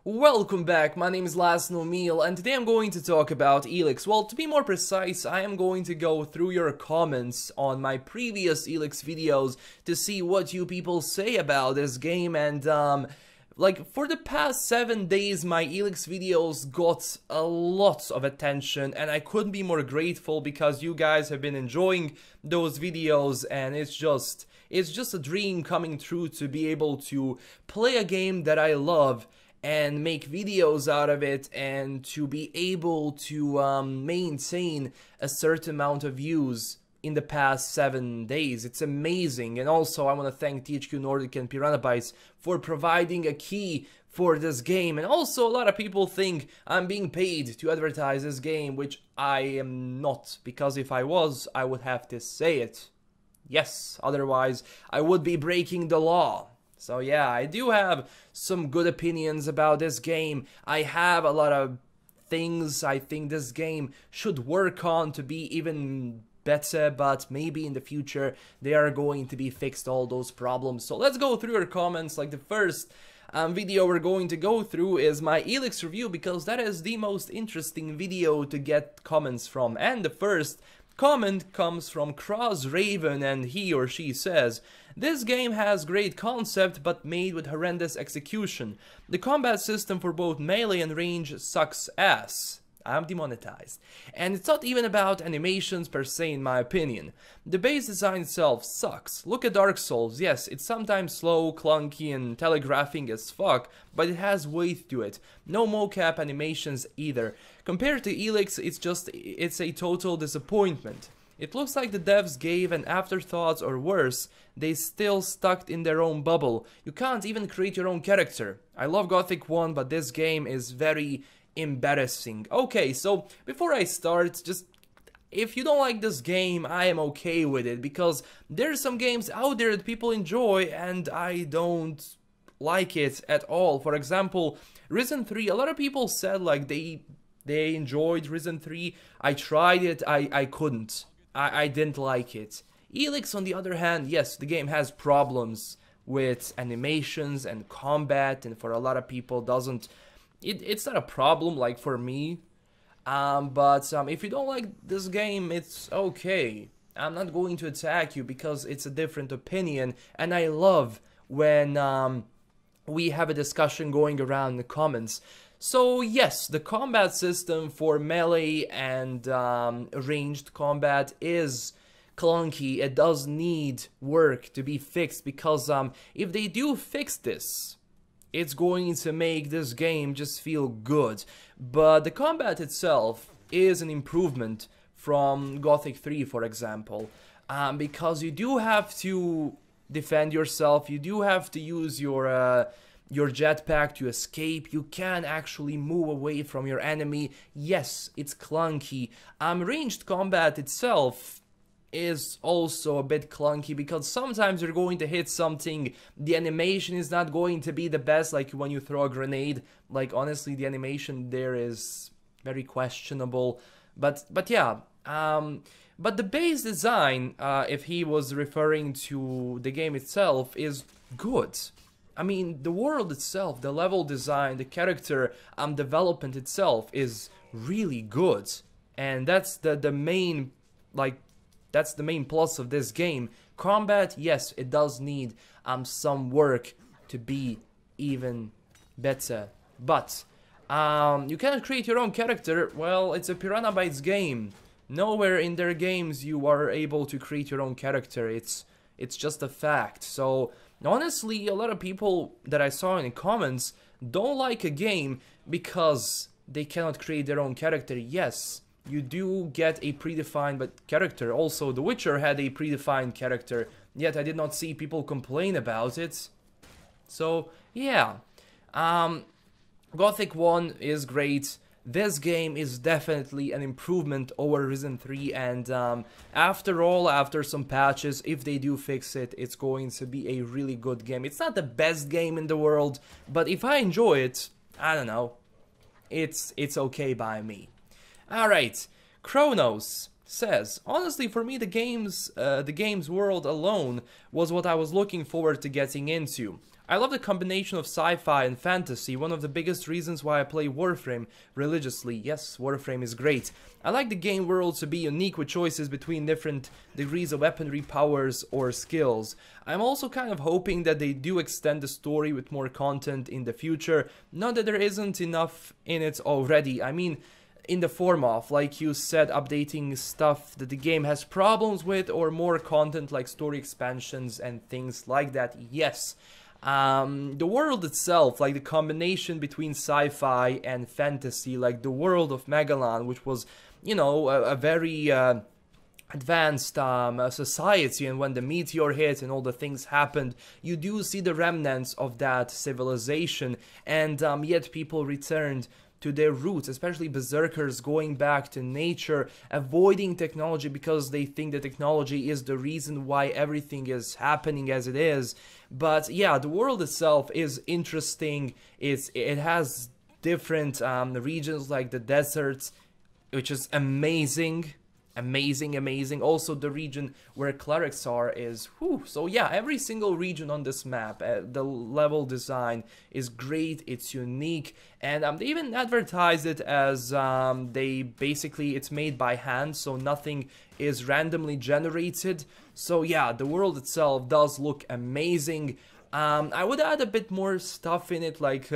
Welcome back, my name is LastKnownMeal and today I'm going to talk about ELEX. Well, to be more precise, I am going to go through your comments on my previous ELEX videos to see what you people say about this game. And like, for the past 7 days my ELEX videos got a lot of attention and I couldn't be more grateful because you guys have been enjoying those videos, and it's just a dream coming true to be able to play a game that I love and make videos out of it, and to be able to maintain a certain amount of views in the past 7 days. It's amazing. And also I want to thank THQ Nordic and Piranha Bytes for providing a key for this game. And also a lot of people think I'm being paid to advertise this game, which I am not, because if I was, I would have to say it. Yes, otherwise I would be breaking the law. So yeah, I do have some good opinions about this game. I have a lot of things I think this game should work on to be even better, but maybe in the future they are going to be fixed, all those problems. So let's go through your comments. Like, the first video we're going to go through is my ELEX review, because that is the most interesting video to get comments from. And the first comment comes from Cross Raven, and he or she says, "This game has great concept but made with horrendous execution. The combat system for both melee and range sucks ass." I'm demonetized. "And it's not even about animations per se, in my opinion. The base design itself sucks. Look at Dark Souls. Yes, it's sometimes slow, clunky and telegraphing as fuck, but it has weight to it. No mocap animations either. Compared to ELEX, it's a total disappointment. It looks like the devs gave an afterthought, or worse, they still stuck in their own bubble. You can't even create your own character. I love Gothic 1, but this game is very embarrassing." Okay, so before I start, just if you don't like this game, I am okay with it, because there's some games out there that people enjoy and I don't like it at all. For example, Risen 3, a lot of people said like they enjoyed Risen 3. I tried it, I couldn't. I didn't like it. ELEX, on the other hand, yes, the game has problems with animations and combat, and for a lot of people it's not a problem like for me. But if you don't like this game, it's okay. I'm not going to attack you because it's a different opinion, and I love when we have a discussion going around in the comments. So yes, the combat system for melee and ranged combat is clunky. It does need work to be fixed, because if they do fix this, it's going to make this game just feel good. But the combat itself is an improvement from Gothic 3, for example, because you do have to defend yourself, you do have to use your jetpack to escape, you can actually move away from your enemy. Yes, it's clunky. Ranged combat itself is also a bit clunky, because sometimes you're going to hit something, the animation is not going to be the best, like when you throw a grenade. Like, honestly, the animation there is very questionable, but yeah. But the base design, if he was referring to the game itself, is good. I mean, the world itself, the level design, the character development itself is really good, and that's the main, like, that's the main plus of this game. Combat, yes, it does need some work to be even better. But you cannot create your own character. Well, it's a Piranha Bytes game. Nowhere in their games you are able to create your own character. It's just a fact. So honestly, a lot of people that I saw in the comments don't like a game because they cannot create their own character. Yes, you do get a predefined character. Also, The Witcher had a predefined character, yet I did not see people complain about it. So yeah, Gothic 1 is great. This game is definitely an improvement over Risen 3, and after all, after some patches, if they do fix it, it's going to be a really good game. It's not the best game in the world, but if I enjoy it, I don't know, it's okay by me. Alright, Kronos says, "Honestly, for me, the game's world alone was what I was looking forward to getting into. I love the combination of sci-fi and fantasy, one of the biggest reasons why I play Warframe religiously. Yes, Warframe is great. I like the game world to be unique with choices between different degrees of weaponry, powers, or skills. I'm also kind of hoping that they do extend the story with more content in the future, not that there isn't enough in it already. I mean, in the form of, like you said, updating stuff that the game has problems with, or more content like story expansions and things like that, yes. The world itself, like the combination between sci-fi and fantasy, like the world of Megalan, which was, you know, a very advanced society, and when the meteor hit and all the things happened, you do see the remnants of that civilization, and yet people returned to their roots, especially berserkers going back to nature, avoiding technology because they think that technology is the reason why everything is happening as it is. But yeah, the world itself is interesting. It has different regions like the deserts, which is amazing. Amazing. Also the region where clerics are is whew. So yeah, every single region on this map, the level design is great, it's unique, and they even advertise it as it's made by hand, so nothing is randomly generated. So yeah, the world itself does look amazing. I would add a bit more stuff in it, like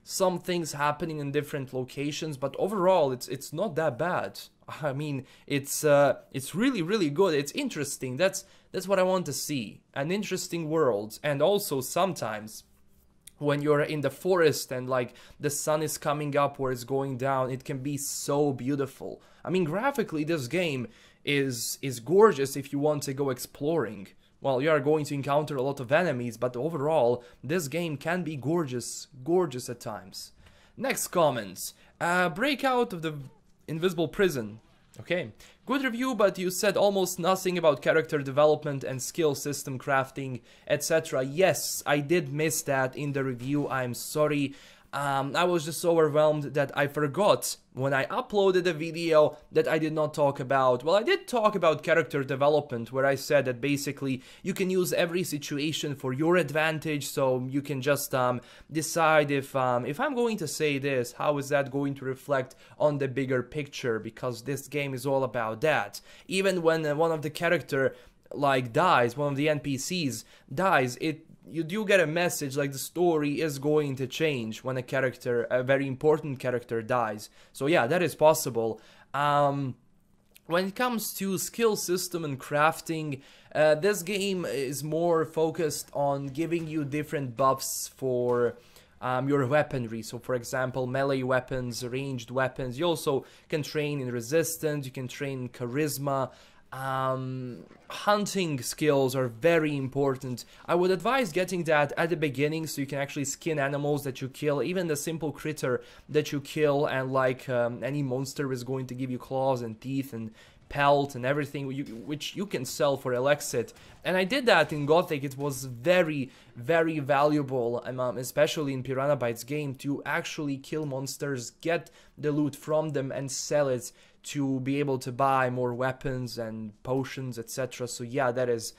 some things happening in different locations, but overall it's not that bad. I mean, it's really good. It's interesting. That's what I want to see. An interesting world. And also sometimes when you're in the forest and like the sun is coming up or it's going down, it can be so beautiful. I mean, graphically this game is gorgeous if you want to go exploring. Well, you are going to encounter a lot of enemies, but overall this game can be gorgeous at times. Next comments. Break out of the invisible prison. Okay, good review, but you said almost nothing about character development and skill system crafting, etc. Yes, I did miss that in the review, I'm sorry. I was just so overwhelmed that I forgot when I uploaded a video that I did not talk about. Well, I did talk about character development, where I said that basically you can use every situation for your advantage, so you can just decide if I'm going to say this, how is that going to reflect on the bigger picture, because this game is all about that. Even when one of the character like dies, one of the NPCs dies, you do get a message like the story is going to change when a very important character dies. So yeah, that is possible. When it comes to skill system and crafting, this game is more focused on giving you different buffs for your weaponry. So for example, melee weapons, ranged weapons. You also can train in resistance, you can train in charisma. Hunting skills are very important. I would advise getting that at the beginning so you can actually skin animals that you kill, even the simple critter that you kill, and like any monster is going to give you claws and teeth and pelt and everything, which you can sell for Elexit. And I did that in Gothic. It was very valuable, especially in Piranha Bytes game, to actually kill monsters, get the loot from them and sell it to be able to buy more weapons and potions, etc. So yeah, that is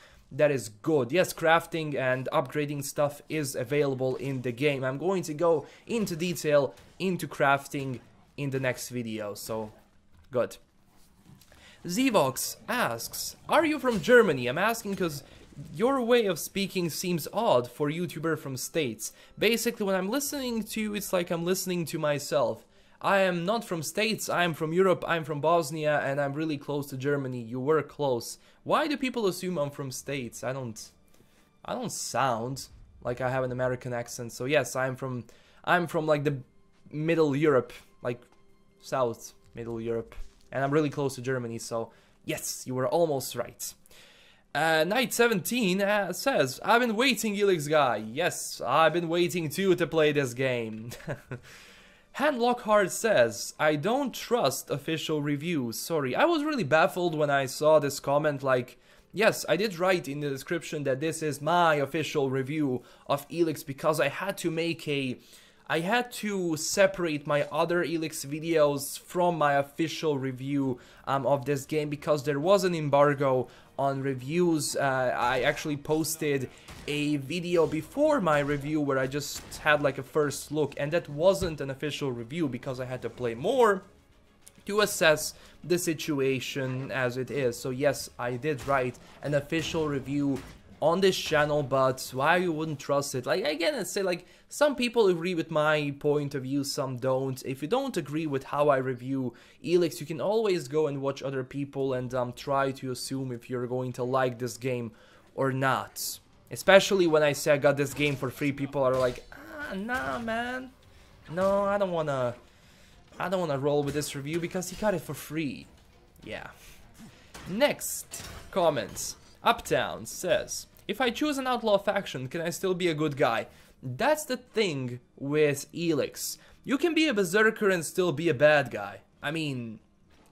good. Yes, crafting and upgrading stuff is available in the game. I'm going to go into detail into crafting in the next video, so good. Zvox asks, are you from Germany? I'm asking because your way of speaking seems odd for a YouTuber from States. Basically, when I'm listening to you, it's like I'm listening to myself. I am not from States, I am from Europe, I'm from Bosnia, and I'm really close to Germany. You were close. Why do people assume I'm from States? I don't sound like I have an American accent. So yes, I'm from like the Middle Europe, like South Middle Europe. And I'm really close to Germany, so yes, you were almost right. Night 17 says, I've been waiting, ELEX guy. Yes, I've been waiting too to play this game. Han Lockhart says, I don't trust official reviews. Sorry, I was really baffled when I saw this comment. Like, yes, I did write in the description that this is my official review of ELEX because I had to make a I had to separate my other ELEX videos from my official review of this game because there was an embargo on reviews. I actually posted a video before my review where I just had like a first look, and that wasn't an official review because I had to play more to assess the situation as it is. So yes, I did write an official review on this channel, but why you wouldn't trust it? Like, again, I say, like, some people agree with my point of view, some don't. If you don't agree with how I review ELEX, you can always go and watch other people and try to assume if you're going to like this game or not. Especially when I say I got this game for free, people are like, nah, man. No, I don't wanna roll with this review because he got it for free. Yeah. Next comments. Uptown says, if I choose an outlaw faction, can I still be a good guy? That's the thing with ELEX. You can be a berserker and still be a bad guy. I mean,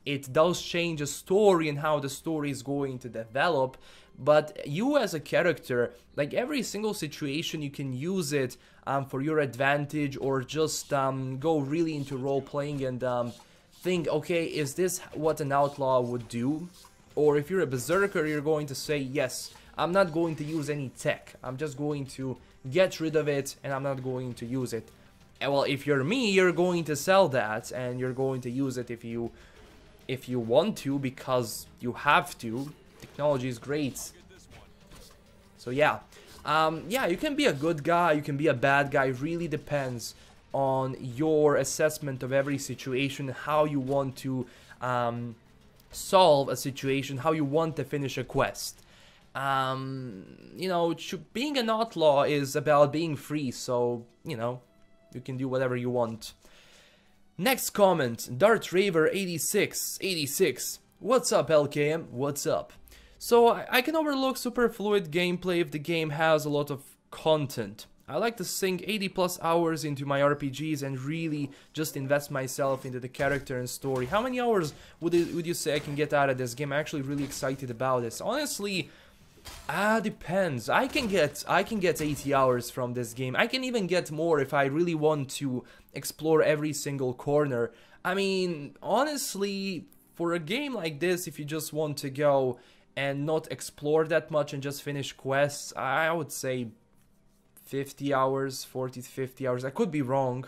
it does change the story and how the story is going to develop, but you as a character, like every single situation, you can use it for your advantage, or just go really into role playing and think, okay, is this what an outlaw would do? Or if you're a berserker, you're going to say, yes, I'm not going to use any tech. I'm just going to get rid of it and I'm not going to use it. And well, if you're me, you're going to sell that and you're going to use it if you want to, because you have to. Technology is great. So yeah. Yeah, you can be a good guy, you can be a bad guy. It really depends on your assessment of every situation, how you want to solve a situation, how you want to finish a quest. You know, being an outlaw is about being free, so, you know, you can do whatever you want. Next comment, DartRaver86. What's up, LKM? What's up? So, I can overlook super fluid gameplay if the game has a lot of content. I like to sink 80+ hours into my RPGs and really just invest myself into the character and story. How many hours would you say I can get out of this game? I'm actually really excited about this. Honestly, depends. I can get 80 hours from this game. I can even get more if I really want to explore every single corner. I mean, honestly, for a game like this, if you just want to go and not explore that much and just finish quests, I would say 50 hours, 40 to 50 hours. I could be wrong.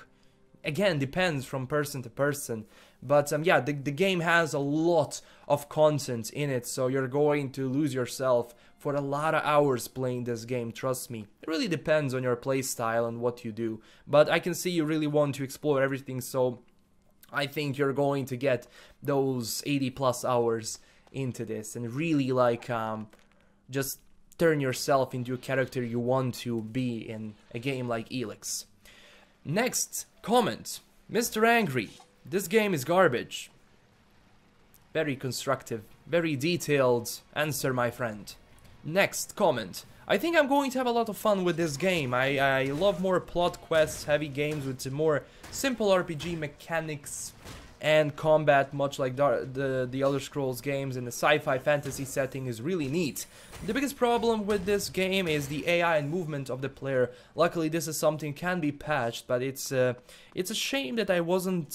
Again, depends from person to person. But yeah, the game has a lot of content in it, so you're going to lose yourself for a lot of hours playing this game, trust me. It really depends on your playstyle and what you do. But I can see you really want to explore everything, so I think you're going to get those 80+ hours into this and really like just turn yourself into a character you want to be in a game like ELEX. Next comment, Mr. Angry. This game is garbage. Very constructive, very detailed answer, my friend. Next comment. I think I'm going to have a lot of fun with this game. I love more plot quests, heavy games with more simple RPG mechanics and combat, much like the Elder Scrolls games, and the sci-fi fantasy setting is really neat. The biggest problem with this game is the AI and movement of the player. Luckily, this is something can be patched, but it's a shame that it wasn't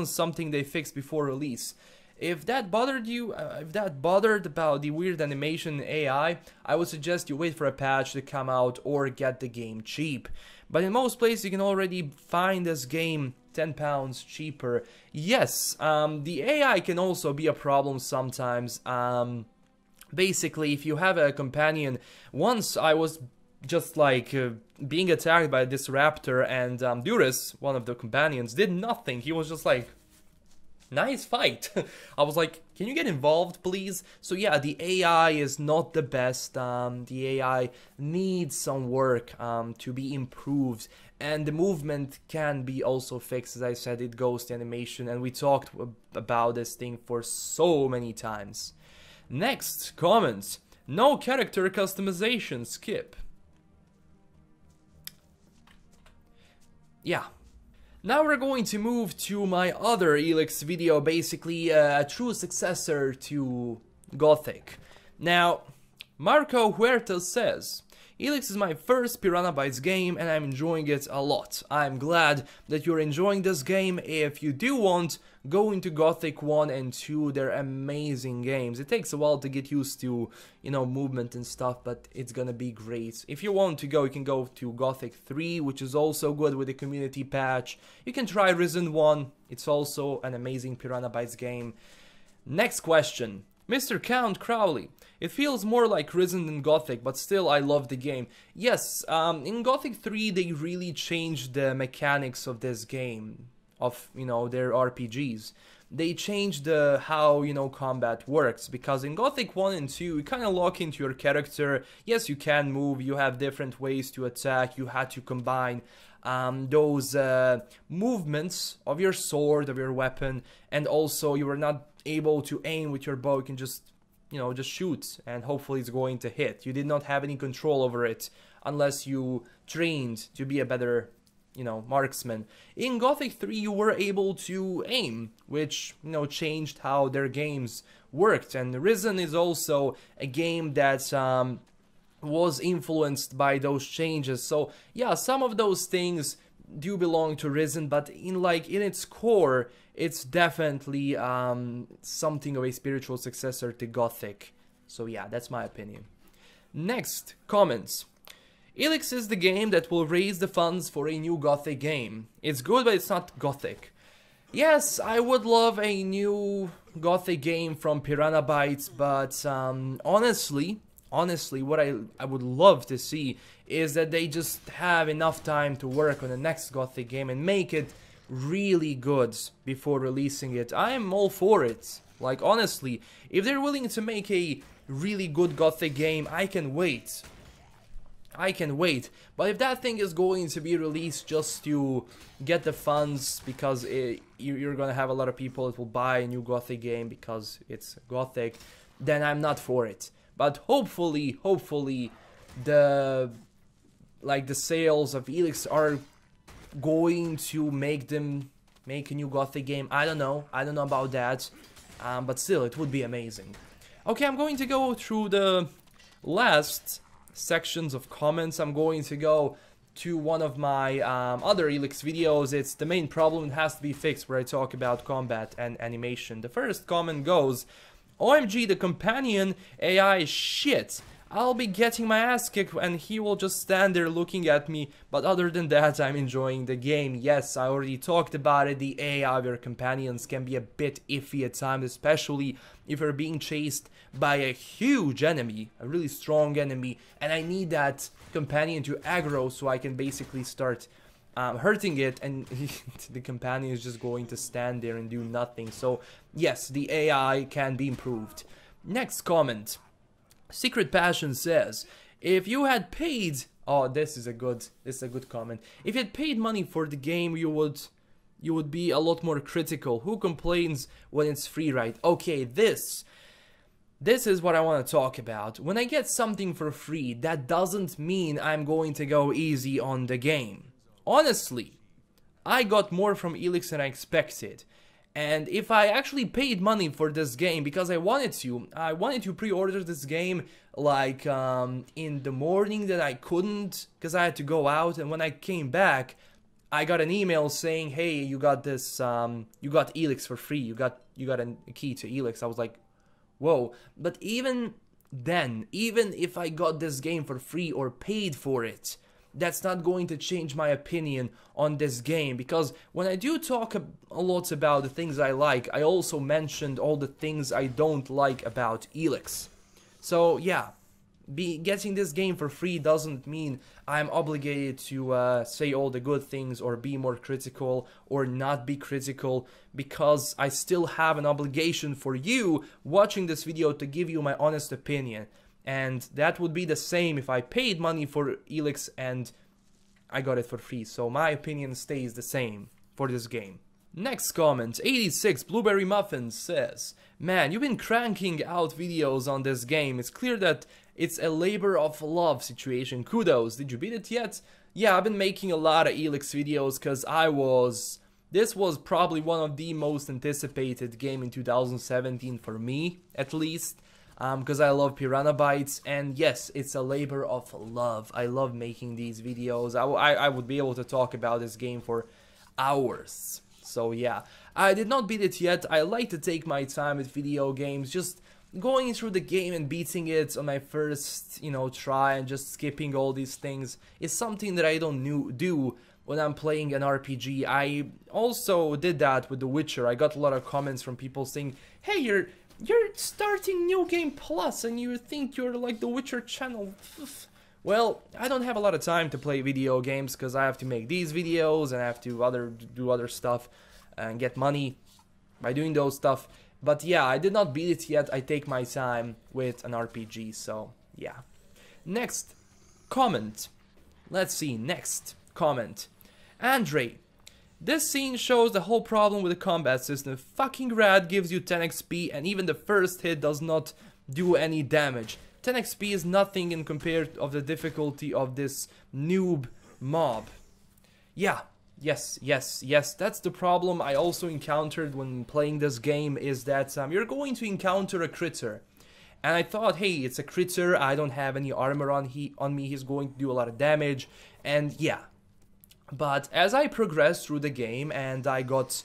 something they fixed before release. If that bothered you, about the weird animation AI, I would suggest you wait for a patch to come out or get the game cheap. But in most places you can already find this game £10 cheaper. Yes, the AI can also be a problem sometimes. Basically, if you have a companion, once I was just like being attacked by this raptor, and Duris, one of the companions, did nothing. He was just like, nice fight. I was like, can you get involved, please? So yeah, the AI is not the best. The AI needs some work to be improved. And the movement can be also fixed. As I said, it goes to animation. And we talked about this thing for so many times. Next, comments. No character customization, skip. Yeah. Now we're going to move to my other ELEX video, basically a true successor to Gothic. Now, Marco Huerta says, ELEX is my first Piranha Bytes game and I'm enjoying it a lot. I'm glad that you're enjoying this game. If you do want, go into Gothic 1 and 2, they're amazing games. It takes a while to get used to, you know, movement and stuff, but it's gonna be great. If you want to go, you can go to Gothic 3, which is also good with the community patch. You can try Risen 1, it's also an amazing Piranha Bytes game. Next question. Mr. Count Crowley, it feels more like Risen than Gothic, but still I love the game. Yes, in Gothic 3 they really changed the mechanics of this game, of, you know, their RPGs. They changed how, you know, combat works, because in Gothic 1 and 2 you kind of lock into your character. Yes, you can move, you have different ways to attack, you had to combine those movements of your sword, of your weapon, and also you were not able to aim with your bow. You can just, you know, just shoot and hopefully it's going to hit. You did not have any control over it unless you trained to be a better, you know, marksman. In Gothic 3 you were able to aim, which, you know, changed how their games worked. And Risen is also a game that was influenced by those changes. So yeah, some of those things do belong to Risen, but in its core, it's definitely something of a spiritual successor to Gothic. So yeah, that's my opinion. Next, comments. ELEX is the game that will raise the funds for a new Gothic game. It's good, but it's not Gothic. Yes, I would love a new Gothic game from Piranha Bytes, but honestly, what I would love to see is that they just have enough time to work on the next Gothic game and make it really good before releasing it. I am all for it. Like, honestly, if they're willing to make a really good Gothic game, I can wait. I can wait. But if that thing is going to be released just to get the funds, because you're gonna have a lot of people that will buy a new Gothic game because it's Gothic, then I'm not for it. But hopefully the sales of ELEX are going to make them make a new Gothic game. I don't know about that, but still, it would be amazing. Okay, I'm going to go through the last sections of comments. I'm going to go to one of my other ELEX videos. It's the main problem that has to be fixed, where I talk about combat and animation. The first comment goes, OMG, the companion AI is shit. I'll be getting my ass kicked and he will just stand there looking at me, but other than that, I'm enjoying the game. Yes, I already talked about it. The AI of your companions can be a bit iffy at times, especially if you're being chased by a huge enemy, a really strong enemy, and I need that companion to aggro so I can basically start hurting it, and the companion is just going to stand there and do nothing. So yes, the AI can be improved. Next comment. Secret Passion says, if you had paid, oh, this is a good comment. If you had paid money for the game, you would be a lot more critical. Who complains when it's free, right? Okay, this is what I want to talk about. When I get something for free, that doesn't mean I'm going to go easy on the game. Honestly, I got more from ELEX than I expected. And if I actually paid money for this game because I wanted to pre-order this game like in the morning that I couldn't because I had to go out, and when I came back I got an email saying, hey, you got this, you got ELEX for free, you got a key to ELEX. I was like, whoa. But even then, even if I got this game for free or paid for it, that's not going to change my opinion on this game, because when I do talk a lot about the things I like, I also mentioned all the things I don't like about ELEX. So yeah, getting this game for free doesn't mean I'm obligated to say all the good things or be more critical or not be critical, because I still have an obligation for you watching this video to give you my honest opinion. And that would be the same if I paid money for ELEX and I got it for free. So my opinion stays the same for this game. Next comment, 86 Blueberry Muffins says, man, you've been cranking out videos on this game. It's clear that it's a labor of love situation. Kudos. Did you beat it yet? Yeah, I've been making a lot of ELEX videos because this was probably one of the most anticipated game in 2017 for me, at least. because I love Piranha Bytes, and yes, it's a labor of love. I love making these videos. I would be able to talk about this game for hours. So yeah, I did not beat it yet. I like to take my time with video games, just going through the game and beating it on my first, try, and just skipping all these things is something that I don't do when I'm playing an RPG. I also did that with The Witcher. I got a lot of comments from people saying, hey, you're starting New Game Plus and you think you're like The Witcher channel. Well, I don't have a lot of time to play video games because I have to make these videos and I have to do other stuff and get money by doing those stuff. But yeah, I did not beat it yet. I take my time with an RPG, so yeah. Next comment. Let's see, next comment. Andre, this scene shows the whole problem with the combat system. Fucking rad gives you 10 XP and even the first hit does not do any damage. 10 XP is nothing in compared of the difficulty of this noob mob. Yeah, yes, that's the problem I also encountered when playing this game, is that you're going to encounter a critter. And I thought, hey, it's a critter, I don't have any armor on me, he's going to do a lot of damage, and yeah. But as I progressed through the game and I got,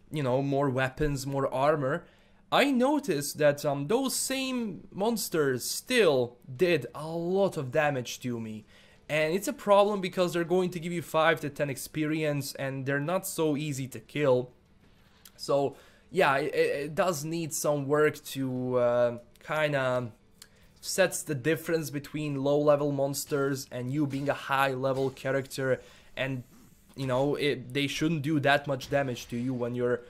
more weapons, more armor, I noticed that those same monsters still did a lot of damage to me. And it's a problem because they're going to give you 5 to 10 experience and they're not so easy to kill. So yeah, it does need some work to kinda sets the difference between low-level monsters and you being a high-level character, and they shouldn't do that much damage to you when you're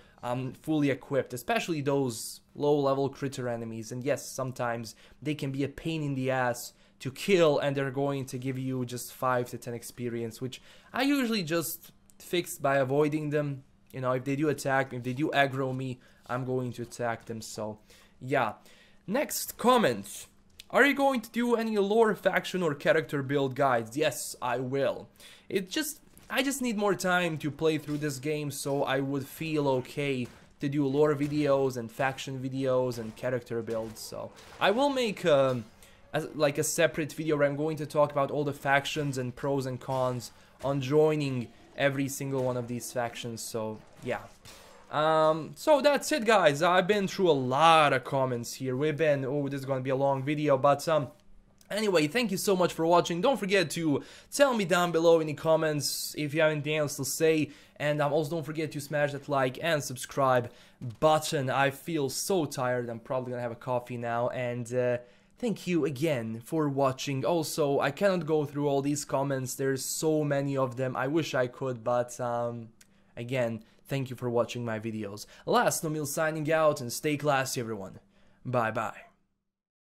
fully equipped, especially those low-level critter enemies. And yes, sometimes they can be a pain in the ass to kill and they're going to give you just 5 to 10 experience, which I usually just fix by avoiding them. If they do attack, if they do aggro me, I'm going to attack them. So yeah. Next comment. Are you going to do any lore, faction or character build guides? Yes, I will. I just need more time to play through this game, so I would feel okay to do lore videos and faction videos and character builds. So I will make like a separate video where I'm going to talk about all the factions and pros and cons on joining every single one of these factions. So yeah. So that's it, guys. I've been through a lot of comments here. This is gonna be a long video, but anyway, thank you so much for watching. Don't forget to tell me down below in the comments if you have anything else to say, and also don't forget to smash that like and subscribe button. I feel so tired. I'm probably gonna have a coffee now, and thank you again for watching. Also, I cannot go through all these comments. There's so many of them. I wish I could, but again, thank you for watching my videos. LastKnownMeal signing out, and stay classy, everyone. Bye bye.